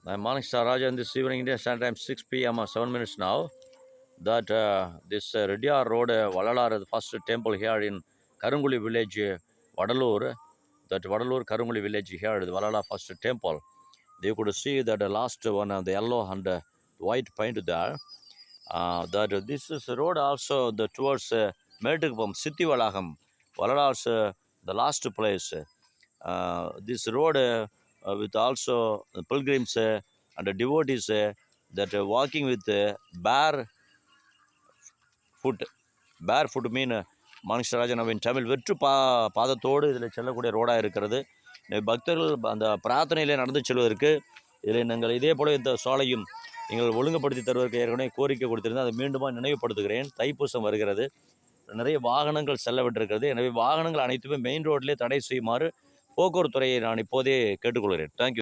Morning Star Raja, and this evening Indian Standard Time 6 p.m. 7 minutes now. That this Rediyar Road, Valalar, the first temple here in Karunguli village, Vadalur. That Vadalur Karunguli village here, the Valala first temple. They could see that the last one, the yellow and white paint there. That this is a road also the towards Metukapam, Sithi Valagam, Valalar's the last place. This road with also pilgrims and devotees that walking with bare foot. Bare foot mean மனுஷராஜனவின் Tamil வெற்று பாதத்தோடு இதில் செல்லக்கூடிய ரோடாக இருக்கிறது. பக்தர்கள் அந்த பிரார்த்தனையிலே நடந்து செல்வதற்கு இதில் நாங்கள் இதே போல இந்த சாலையும் நீங்கள் ஒழுங்குபடுத்தி தருவதற்கு ஏற்கனவே கோரிக்கை கொடுத்திருந்தேன். அதை மீண்டுமா நினைவுபடுத்துகிறேன். தைப்பூசம் வருகிறது, நிறைய வாகனங்கள் செல்ல விட்டிருக்கிறது. எனவே வாகனங்கள் அனைத்துமே மெயின் ரோட்லேயே தடை செய்யுமாறு போக்குவரத்துறையை நான் இப்போதே கேட்டுக்கொள்கிறேன். தேங்க்யூ.